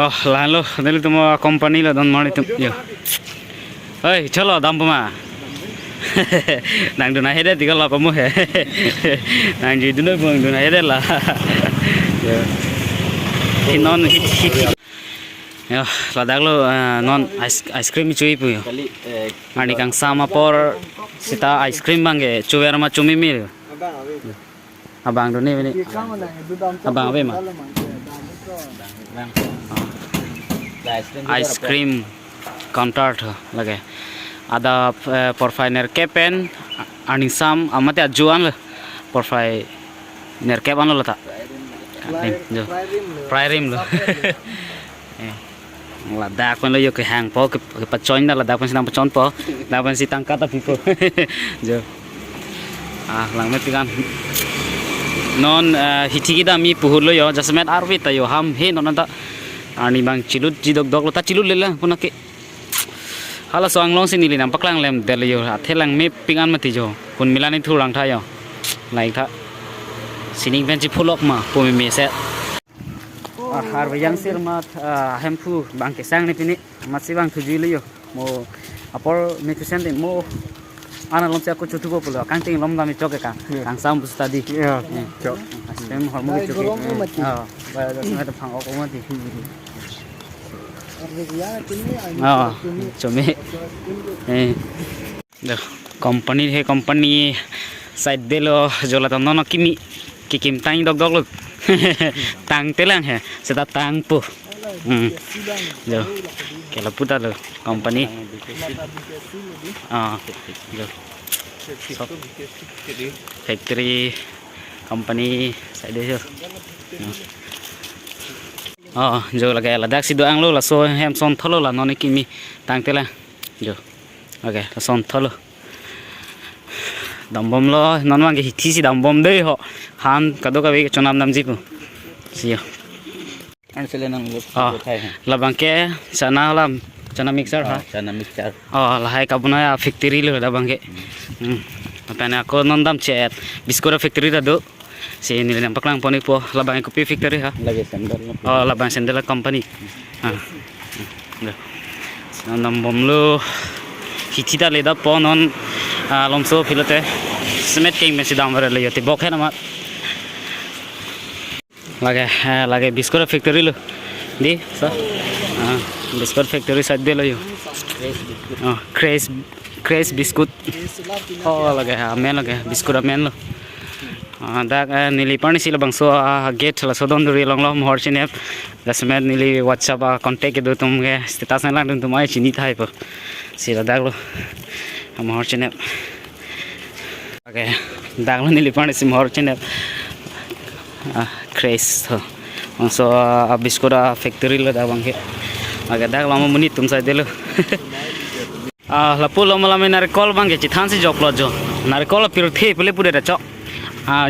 Oh, lalu nanti tu mau company lah don mari tu. Yo. Hei, chalo dam pema. Nang du na hede tiga lah pemu he. Nang di dulu pun du na hede lah. Yo. Non hit. Yo, ladak lo non ice cream cuy pu yo. Ani kang sama por sita ice cream bangge cuy arma cumi mil. Abang tu ni ini. Abang apa mah? Ice cream counter tu lagi. Ada porfai kepen, aning sam, amati ajuan lah. Porfai kepen lo tak. Jo, fry rim lo. Ladak pun lo yo ke hang po ke pacoin dah ladak pun sedang pacon po, ladak pun si tangkat tapi po. Jo. Lang met kan. Non hiti kita mi puhur lo yo, jasmet arwit tayo ham he non anta. Ani bang cilut jidok dok lo ta cilut lela pun nak. Hala soang long sini li nampak lang lem del yo, athelang me pingan mati jo. Pun milani thu lang tha yo. Lain tha. Sini benci pulok ma pumi me set. Har yang sir mat hempu bang kesang ni pini masih bang tuju lo yo. Mo apor me kusente mo ana lom aku cutu ko pulo kan ting lom dami choke kan kang sam bus tadi ya chok asem hormo choke ba da sama da phang ko mati chome dah company side delo jola tan no kimi kikim tang dog lo tang telang he seta tang pu jo kela puta lo company jo factory company side jo jo lagi ladak si doang lo la so hem son tholo la noni kimi tang telang jo oke son tholo dambom lo non mang hi si dambom dei ho han kado ka be chonam nam jipu siyo labang ke sana lam chana mixer ha chana mixer lahai kabuna ya factory lo labang ke apana ko nondam chet biskura factory da do si ni nampak lang poni po labang kopi factory ha lagi sandal labang sandal company nam bom lo hichita leda po non lomso filote semet king mesi damre le yote bokhe na mat lage biskut factory lo di sa biskut factory side de lo yo craze biskut lage amen lage biskut amen lo dak nili pani sila bangso gate la sodon duri long long hor chinep dasmet nili whatsapp contact do tum ge status na lang tum ai chini thai po sila dak lo am hor chinep dak lo nili pani sim hor chinep craze so biskut factory lo dak bangke dak lama menit tum sa de lo lapu lo malam narikol bangke chithan si jok lo jo narikol pir the pele pure da chok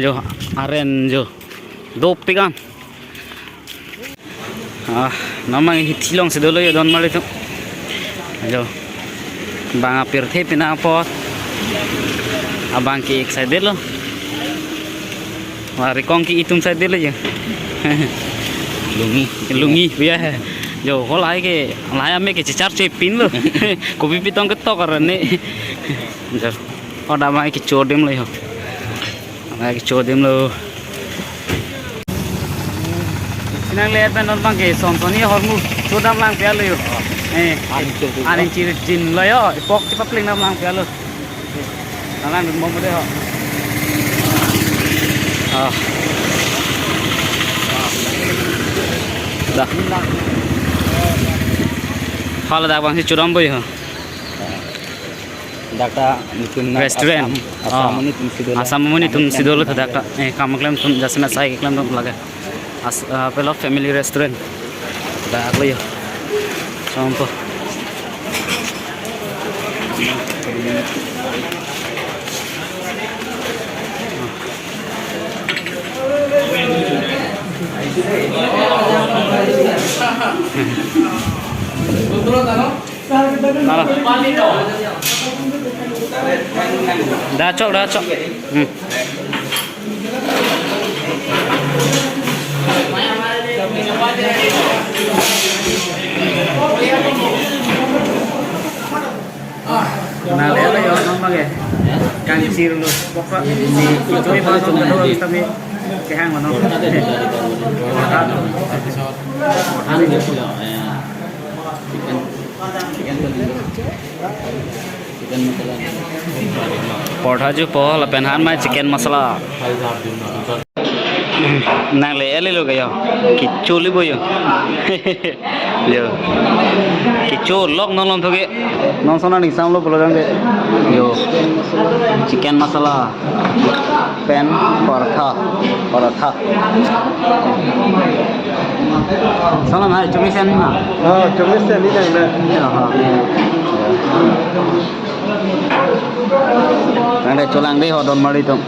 jo aren jo dop pikan namang hitilong se dolo yo don mari tu jo bang apir the pina pot abang ki ek side lo mari kong ki itum side lo je lungi biya jo holai ke laya me ke char che pin lo kopi pitong ke to karane jo oda mai ki chodem lo yo lagi chodem lo sinang le pen non bang ke sonsoni hormu chodam lang pya lo yo aning chi jin lo yo pok chi papling nam lang pya lo lang dum mo de ho dah halo dak bang si chodam boy ho dakta restaurant asam muni tum sidolo dakta kamaklam tum jasna sai eklam tum laga pelo family restaurant dak lo yo sampo Dah cok. sih dulu. Pokok si cumi pas cumi kedua kita mi kehang mana. Portha ju po la penhan mai chicken masala. Nang le ele lo gayo kicholi boyo yo kichol lok non lom thoge non sona ni samlo bolo jang de yo chicken masala pen paratha salam hai chumi sen na chumi sen ni nang na nang de cholang de ho don mari tom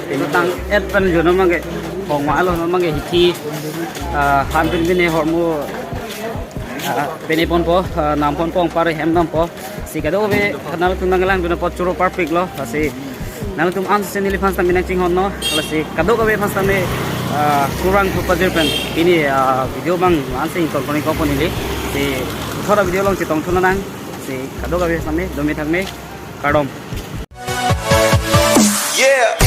tentang advan jo namang ke hongwa lo namang ke hiti han bin bin hormu penipon po nampon po pare hem nam po si kado be kanal tundang lang duna po churo perfect lo asi nang tum ans senili fans tam binang ching honno si kado ka be fans tam me kurang pupajir pen ini video bang ansing company le si thora video long chitong thuna nang si kado ka be sam me domi thang me kadom yeah